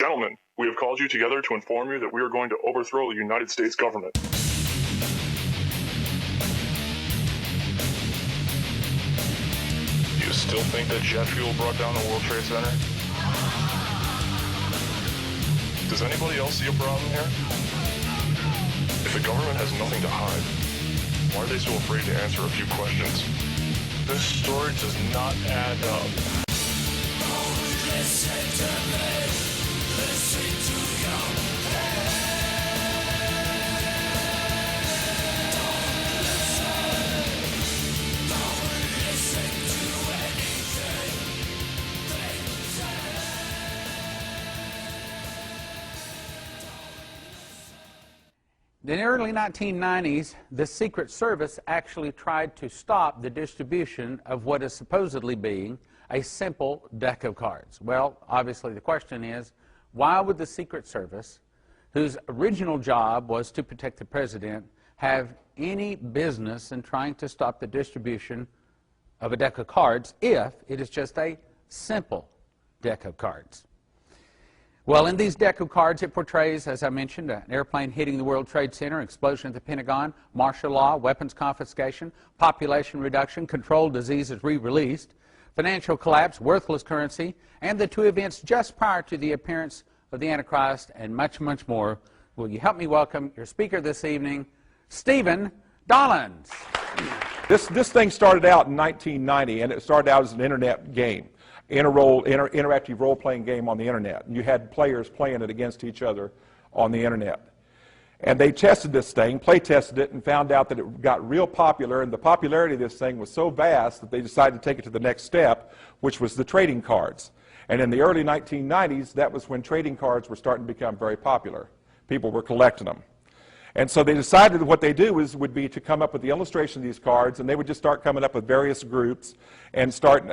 Gentlemen, we have called you together to inform you that we are going to overthrow the United States government. Do you still think that jet fuel brought down the World Trade Center? Does anybody else see a problem here? If the government has nothing to hide, why are they so afraid to answer a few questions? This story does not add up. Listen to me. Listen to your pain. Don't listen to anything they say. In the early 1990s, the Secret Service actually tried to stop the distribution of what is supposedly being a simple deck of cards. Well, obviously the question is, why would the Secret Service, whose original job was to protect the president, have any business in trying to stop the distribution of a deck of cards if it is just a simple deck of cards? Well, in these deck of cards, it portrays, as I mentioned, an airplane hitting the World Trade Center, explosion at the Pentagon, martial law, weapons confiscation, population reduction, controlled diseases re-released, financial collapse, worthless currency, and the two events just prior to the appearance of the Antichrist, and much, much more. Will you help me welcome your speaker this evening, Stephen Dollins. This thing started out in 1990, and it started out as an internet game, interactive role-playing game on the internet. And you had players playing it against each other on the internet. And they tested this thing, play-tested it, and found out that it got real popular, and the popularity of this thing was so vast that they decided to take it to the next step, which was the trading cards. And in the early 1990s, that was when trading cards were starting to become very popular. People were collecting them. And so they decided that what they do would be to come up with the illustration of these cards, and they would just start coming up with various groups and start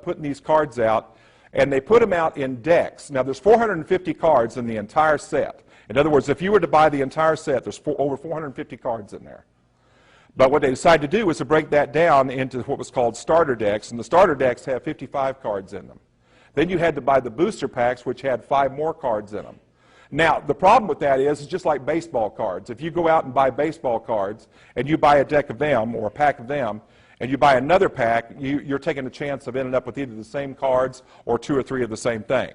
putting these cards out. And they put them out in decks. Now, there's 450 cards in the entire set. In other words, if you were to buy the entire set, there's over 450 cards in there. But what they decided to do was to break that down into what was called starter decks, and the starter decks have 55 cards in them. Then you had to buy the booster packs, which had 5 more cards in them. Now, the problem with that is, it's just like baseball cards. If you go out and buy baseball cards, and you buy a deck of them, or a pack of them, and you buy another pack, you're taking a chance of ending up with either the same cards or 2 or 3 of the same thing.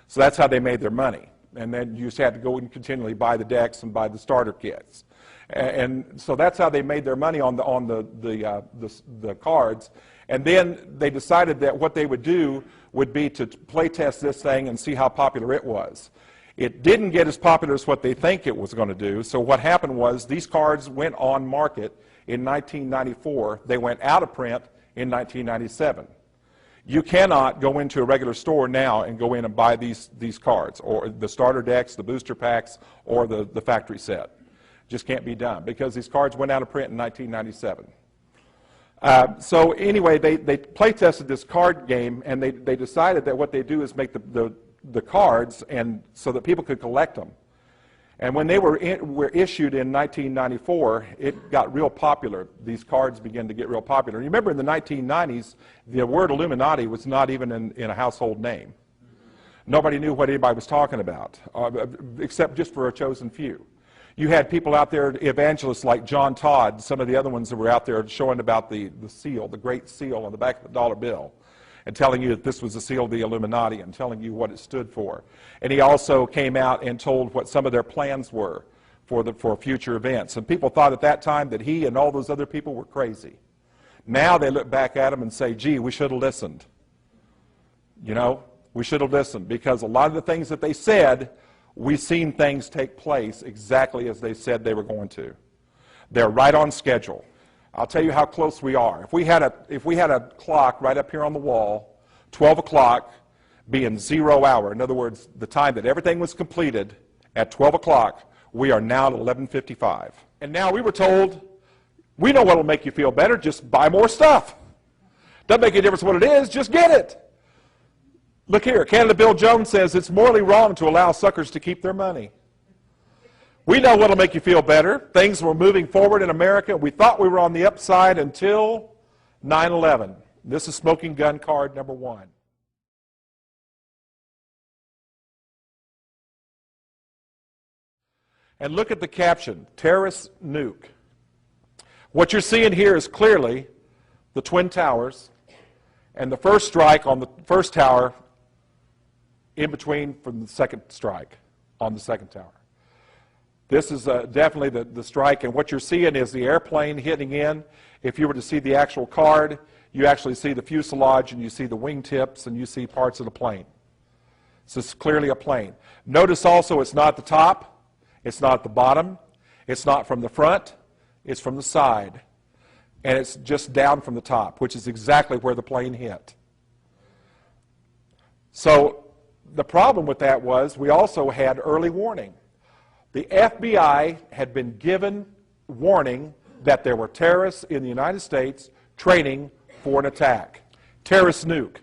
So that's how they made their money. And then you just had to go and continually buy the decks and buy the starter kits. And so that's how they made their money on the cards. And then they decided that what they would do would be to play test this thing and see how popular it was. It didn't get as popular as what they think it was going to do. So what happened was these cards went on market in 1994. They went out of print in 1997. You cannot go into a regular store now and go in and buy these cards, or the starter decks, the booster packs, or the factory set. Just can't be done because these cards went out of print in 1997. So anyway, they play tested this card game, and they decided that what they do is make the cards and so that people could collect them. And when they were issued in 1994, it got real popular. These cards began to get real popular. And you remember in the 1990s, the word Illuminati was not even in a household name. Nobody knew what anybody was talking about, except just for a chosen few. You had people out there, evangelists like John Todd, some of the other ones that were out there showing about the seal, the Great Seal on the back of the dollar bill, and telling you that this was the seal of the Illuminati and telling you what it stood for. And he also came out and told what some of their plans were for future events. And people thought at that time that he and all those other people were crazy. Now they look back at him and say, gee, we should have listened. You know, we should have listened, because a lot of the things that they said, we've seen things take place exactly as they said they were going to. They're right on schedule. I'll tell you how close we are. If we had a clock right up here on the wall, 12 o'clock being 0 hour, in other words, the time that everything was completed at 12 o'clock, we are now at 11:55. And now we were told, we know what will make you feel better, just buy more stuff. Doesn't make any difference what it is, just get it. Look here, Canada Bill Jones says it's morally wrong to allow suckers to keep their money. We know what will make you feel better. Things were moving forward in America. We thought we were on the upside until 9/11. This is smoking gun card number 1. And look at the caption, terrorist nuke. What you're seeing here is clearly the Twin Towers and the first strike on the first tower in between from the second strike on the second tower. This is definitely the strike, and what you're seeing is the airplane hitting in. If you were to see the actual card, you actually see the fuselage and you see the wingtips and you see parts of the plane. So it's clearly a plane. Notice also it's not the top, it's not the bottom, it's not from the front, it's from the side. And it's just down from the top, which is exactly where the plane hit. So the problem with that was we also had early warning. The FBI had been given warning that there were terrorists in the United States training for an attack. Terrorist nuke.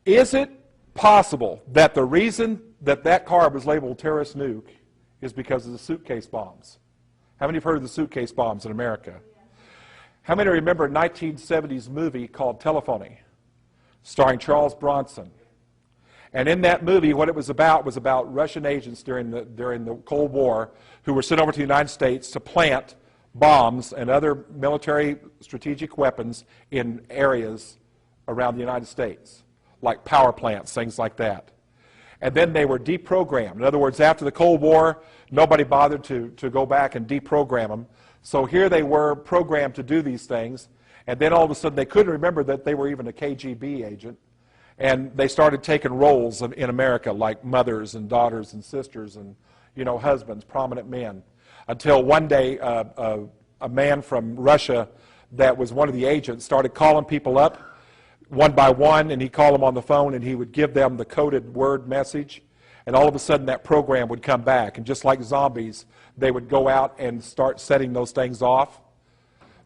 Is it possible that the reason that that car was labeled terrorist nuke is because of the suitcase bombs? How many have heard of the suitcase bombs in America? How many remember a 1970s movie called Telephony, starring Charles Bronson? And in that movie, what it was about Russian agents during the Cold War who were sent over to the United States to plant bombs and other military strategic weapons in areas around the United States, like power plants, things like that. And then they were deprogrammed. In other words, after the Cold War, nobody bothered to go back and deprogram them. So here they were programmed to do these things, and then all of a sudden they couldn't remember that they were even a KGB agent, and they started taking roles in America like mothers and daughters and sisters and, you know, husbands, prominent men, until one day a man from Russia that was one of the agents started calling people up one by one, and he'd call them on the phone and he would give them the coded word message, and all of a sudden that program would come back, and just like zombies, they would go out and start setting those things off.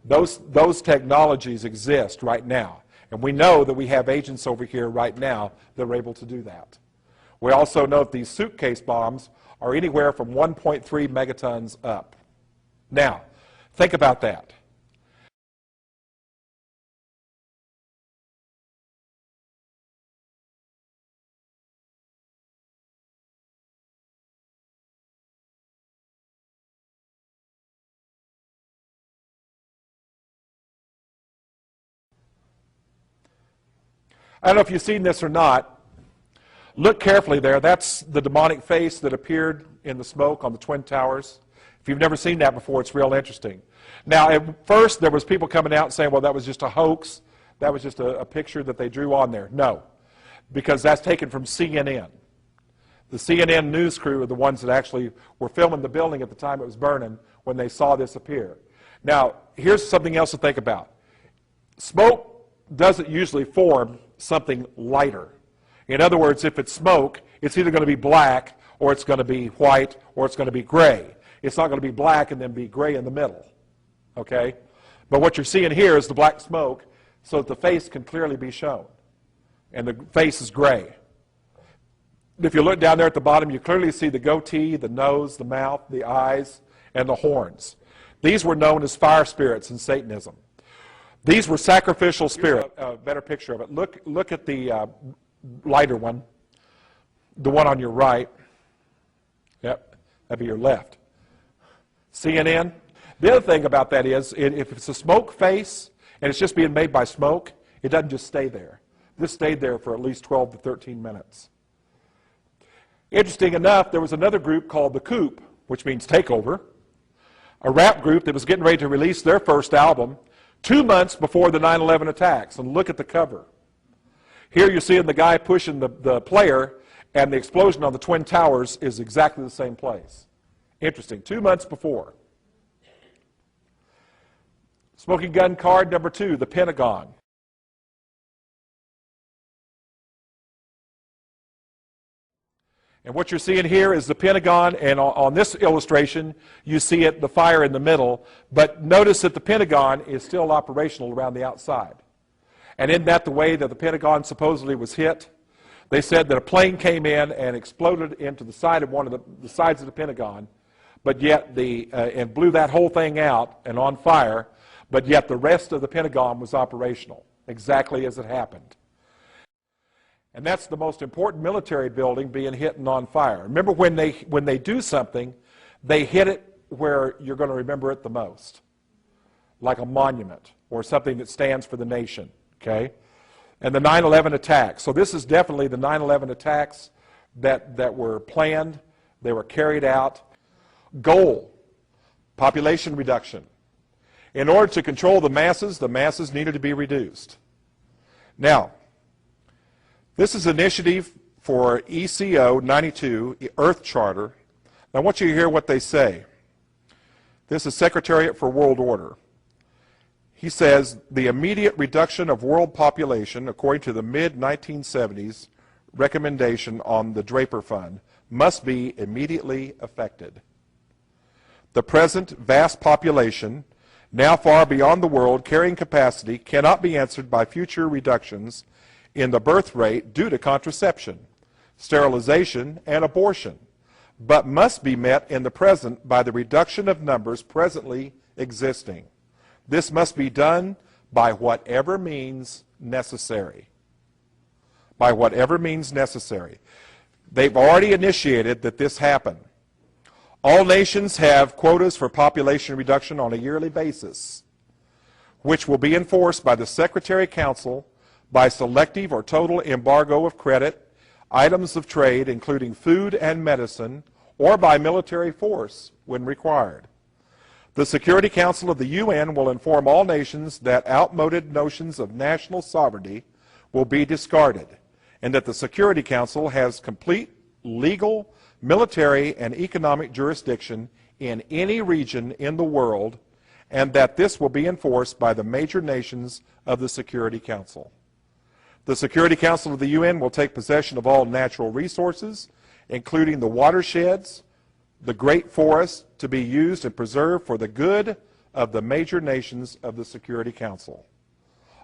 Those technologies exist right now, and we know that we have agents over here right now that are able to do that. We also know that these suitcase bombs are anywhere from 1.3 megatons up. Now, think about that. I don't know if you've seen this or not. Look carefully there. That's the demonic face that appeared in the smoke on the Twin Towers. If you've never seen that before, it's real interesting. Now, at first, there was people coming out saying, well, that was just a hoax. That was just a picture that they drew on there. No, because that's taken from CNN. The CNN news crew are the ones that actually were filming the building at the time it was burning when they saw this appear. Now, here's something else to think about. Smoke doesn't usually form something lighter. In other words, if it's smoke, it's either going to be black, or it's going to be white, or it's going to be gray. It's not going to be black and then be gray in the middle. Okay? But what you're seeing here is the black smoke, so that the face can clearly be shown. And the face is gray. If you look down there at the bottom, you clearly see the goatee, the nose, the mouth, the eyes, and the horns. These were known as fire spirits in Satanism. These were sacrificial spirits. A better picture of it. Look at the lighter one, the one on your right. Yep, that'd be your left. CNN. The other thing about that is, if it's a smoke face and it's just being made by smoke, it doesn't just stay there. This stayed there for at least 12 to 13 minutes. Interesting enough, there was another group called the Coup, which means takeover, a rap group that was getting ready to release their first album 2 months before the 9/11 attacks. And look at the cover. Here you're seeing the guy pushing the player, and the explosion on the Twin Towers is exactly the same place. Interesting. 2 months before. Smoking gun card number 2, the Pentagon. And what you're seeing here is the Pentagon, and on this illustration, you see it, the fire in the middle, but notice that the Pentagon is still operational around the outside. And isn't that the way that the Pentagon supposedly was hit? They said that a plane came in and exploded into the side of one of the sides of the Pentagon, but yet and blew that whole thing out and on fire, but yet the rest of the Pentagon was operational, exactly as it happened. And that's the most important military building being hit and on fire. Remember, when they do something, they hit it where you're going to remember it the most, like a monument or something that stands for the nation, okay? And the 9/11 attacks. So this is definitely the 9/11 attacks that were planned. They were carried out. Goal, population reduction. In order to control the masses needed to be reduced. Now, this is an initiative for ECO 92, Earth Charter. I want you to hear what they say. This is Secretariat for World Order. He says, the immediate reduction of world population, according to the mid-1970s recommendation on the Draper Fund, must be immediately effected. The present vast population, now far beyond the world carrying capacity, cannot be answered by future reductions in the birth rate due to contraception, sterilization, and abortion, but must be met in the present by the reduction of numbers presently existing. This must be done by whatever means necessary. By whatever means necessary. They've already initiated that this happen. All nations have quotas for population reduction on a yearly basis, which will be enforced by the Secretary Council by selective or total embargo of credit, items of trade, including food and medicine, or by military force when required. The Security Council of the UN will inform all nations that outmoded notions of national sovereignty will be discarded, and that the Security Council has complete legal, military, and economic jurisdiction in any region in the world, and that this will be enforced by the major nations of the Security Council. The Security Council of the UN will take possession of all natural resources, including the watersheds, the great forests, to be used and preserved for the good of the major nations of the Security Council.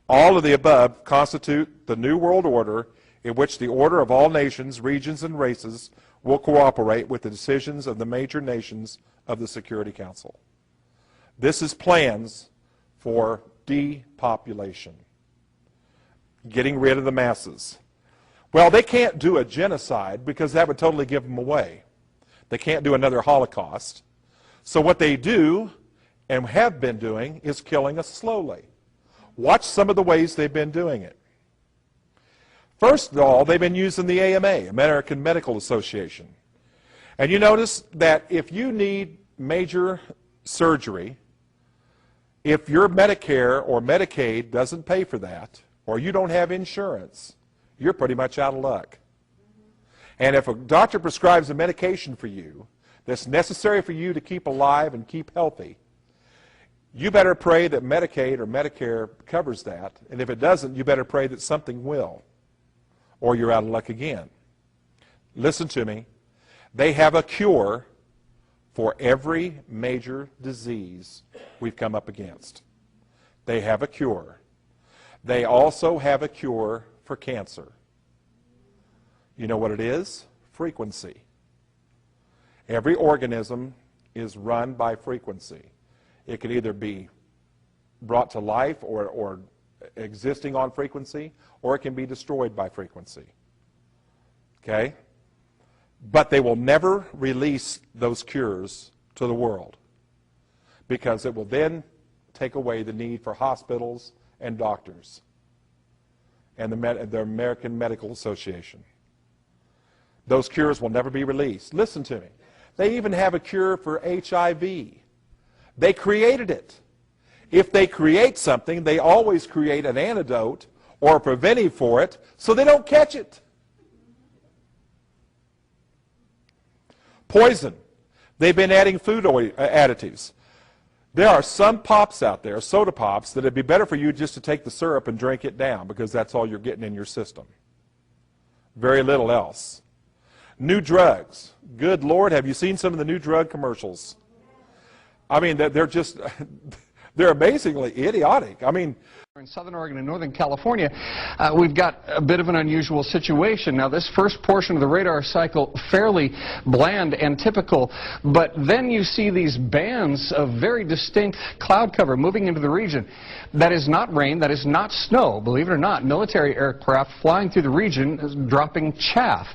All of the above constitute the New World Order, in which the order of all nations, regions, and races will cooperate with the decisions of the major nations of the Security Council. This is plans for depopulation, getting rid of the masses. Well, they can't do a genocide because that would totally give them away. They can't do another Holocaust. So what they do, and have been doing, is killing us slowly. Watch some of the ways they've been doing it. First of all, they've been using the AMA, American Medical Association. And you notice that if you need major surgery, if your Medicare or Medicaid doesn't pay for that, or you don't have insurance, you're pretty much out of luck. And if a doctor prescribes a medication for you that's necessary for you to keep alive and keep healthy, you better pray that Medicaid or Medicare covers that. And if it doesn't, you better pray that something will, or you're out of luck again. Listen to me. They have a cure for every major disease we've come up against. They have a cure. They also have a cure for cancer. You know what it is? Frequency. Every organism is run by frequency. It can either be brought to life or existing on frequency, or it can be destroyed by frequency. Okay? But they will never release those cures to the world, because it will then take away the need for hospitals and doctors and the American Medical Association. Those cures will never be released. Listen to me. They even have a cure for HIV. They created it. If they create something, they always create an antidote or a preventive for it so they don't catch it. Poison. They've been adding food additives. There are some pops out there, soda pops, that it'd be better for you just to take the syrup and drink it down, because that's all you're getting in your system. Very little else. New drugs. Good Lord, have you seen some of the new drug commercials? I mean, they're just, they're amazingly idiotic. I mean, in Southern Oregon and Northern California, we've got a bit of an unusual situation. Now, this first portion of the radar cycle, fairly bland and typical, but then you see these bands of very distinct cloud cover moving into the region. That is not rain, that is not snow, believe it or not. Military aircraft flying through the region, dropping chaff.